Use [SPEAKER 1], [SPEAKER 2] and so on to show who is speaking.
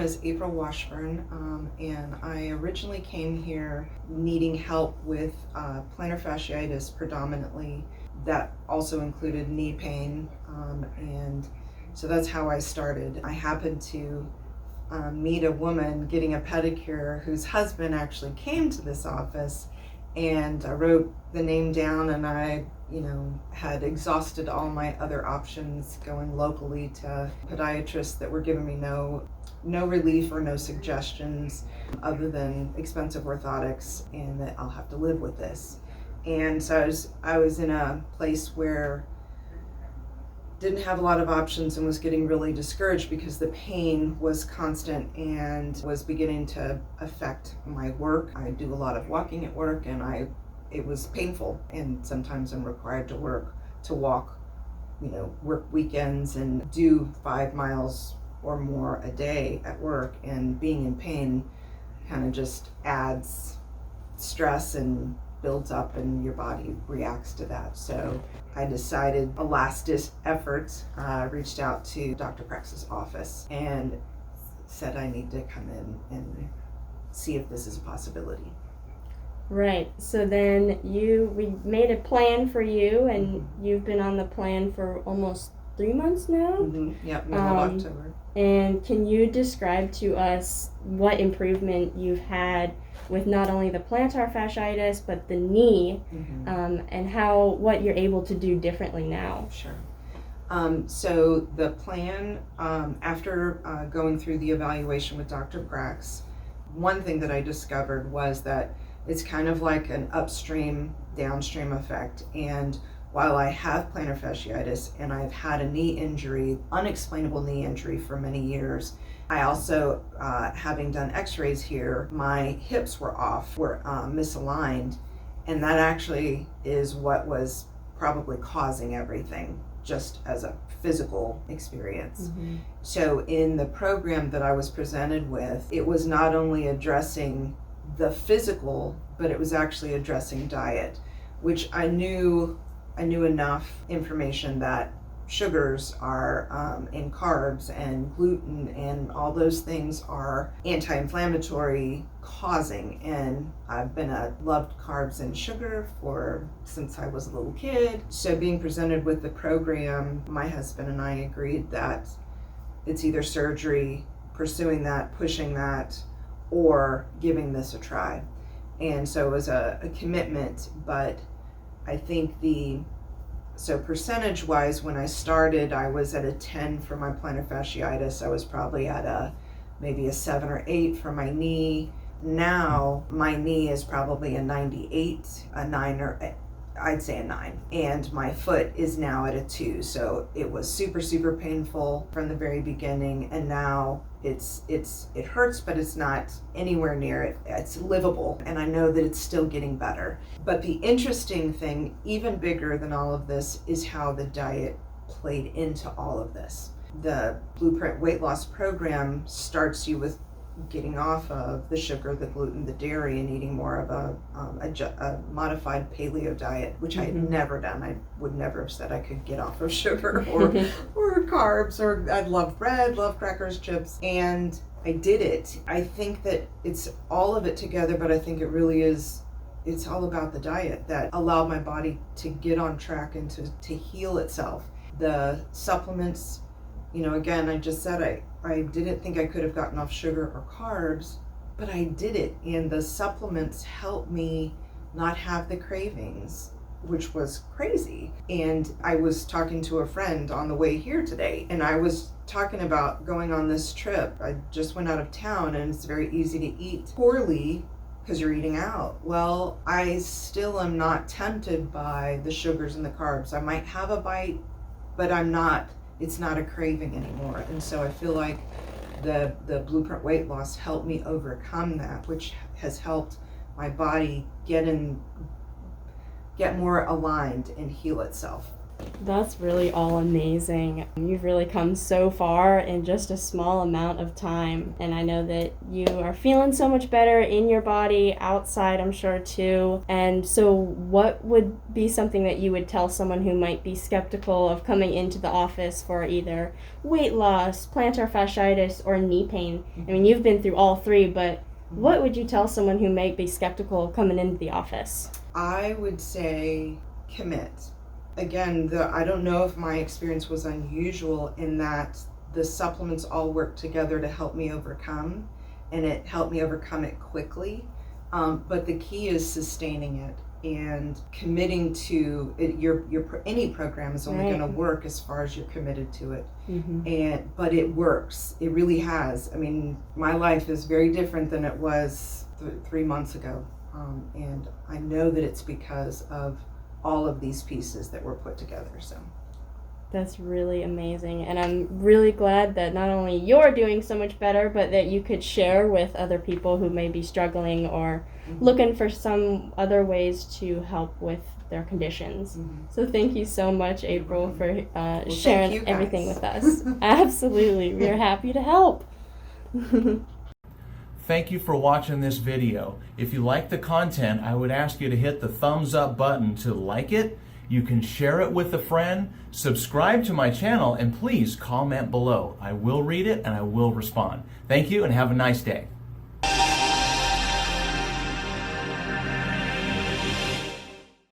[SPEAKER 1] is April Washburn, and I originally came here needing help with plantar fasciitis predominantly. That also included knee pain, and so that's how I started. I happened to meet a woman getting a pedicure whose husband actually came to this office, and I wrote the name down, and I had exhausted all my other options going locally to podiatrists that were giving me no relief or no suggestions other than expensive orthotics and that I'll have to live with this. And so I was in a place where didn't have a lot of options and was getting really discouraged because the pain was constant and was beginning to affect my work. I do a lot of walking at work, and it was painful, and sometimes I'm required to walk, work weekends and do 5 miles or more a day at work, and being in pain kind of just adds stress and builds up, and your body reacts to that. So I decided, a last-ditch effort, reached out to Dr. Prax's office and said I need to come in and see if this is a possibility.
[SPEAKER 2] Right. So then we made a plan for you, and you've been on the plan for almost 3 months now?
[SPEAKER 1] Mm-hmm. Yep, middle of October.
[SPEAKER 2] And can you describe to us what improvement you've had with not only the plantar fasciitis, but the knee, and what you're able to do differently now?
[SPEAKER 1] Sure. So the plan, after going through the evaluation with Dr. Prax, one thing that I discovered was that it's kind of like an upstream, downstream effect. And while I have plantar fasciitis and I've had a knee injury, unexplainable knee injury for many years, I also, having done x-rays here, my hips were misaligned, and that actually is what was probably causing everything, just as a physical experience. So in the program that I was presented with, it was not only addressing the physical, but it was actually addressing diet, which I knew enough information that sugars are in carbs, and gluten and all those things are anti-inflammatory causing, and I've loved carbs and sugar since I was a little kid. So being presented with the program, my husband and I agreed that it's either surgery, pursuing that, pushing that, or giving this a try. And so it was a commitment, but I think so percentage-wise, when I started, I was at a 10 for my plantar fasciitis. I was probably at maybe a 7 or 8 for my knee. Now, my knee is probably a 98, a 9, or I'd say a 9. And my foot is now at a 2. So it was super, super painful from the very beginning, and now it hurts, but it's not anywhere near it. It's livable, and I know that it's still getting better. But the interesting thing, even bigger than all of this, is how the diet played into all of this. The Blueprint Weight Loss Program starts you with getting off of the sugar, the gluten, the dairy, and eating more of a modified paleo diet, which I had never done. I would never have said I could get off of sugar or carbs, or I love bread, love crackers, chips, and I did it. I think that it's all of it together, but I think it really is, it's all about the diet that allowed my body to get on track and to heal itself. The supplements, again, I just said I didn't think I could have gotten off sugar or carbs, but I did it, and the supplements helped me not have the cravings, which was crazy. And I was talking to a friend on the way here today, and I was talking about going on this trip. I just went out of town, and it's very easy to eat poorly because you're eating out. Well, I still am not tempted by the sugars and the carbs. I might have a bite, but it's not a craving anymore. And so I feel like the Blueprint Weight Loss helped me overcome that, which has helped my body get more aligned and heal itself.
[SPEAKER 2] That's really all amazing. You've really come so far in just a small amount of time. And I know that you are feeling so much better in your body, outside, I'm sure, too. And so, what would be something that you would tell someone who might be skeptical of coming into the office for either weight loss, plantar fasciitis, or knee pain? I mean, you've been through all three, but what would you tell someone who might be skeptical of coming into the office?
[SPEAKER 1] I would say commit. Again, I don't know if my experience was unusual in that the supplements all work together to help me overcome, and it helped me overcome it quickly. But the key is sustaining it and committing to it. Any program is only
[SPEAKER 2] Right.
[SPEAKER 1] going to work as far as you're committed to it.
[SPEAKER 2] Mm-hmm.
[SPEAKER 1] But it works. It really has. I mean, my life is very different than it was 3 months ago, and I know that it's because of all of these pieces that were put together. So
[SPEAKER 2] That's really amazing. And I'm really glad that not only you're doing so much better, but that you could share with other people who may be struggling or looking for some other ways to help with their conditions. So thank you so much, April, for
[SPEAKER 1] thank you
[SPEAKER 2] sharing
[SPEAKER 1] guys.
[SPEAKER 2] everything with us. Absolutely. We're happy to help.
[SPEAKER 3] Thank you for watching this video. If you like the content, I would ask you to hit the thumbs up button to like it. You can share it with a friend, subscribe to my channel, and please comment below. I will read it and I will respond. Thank you and have a nice day.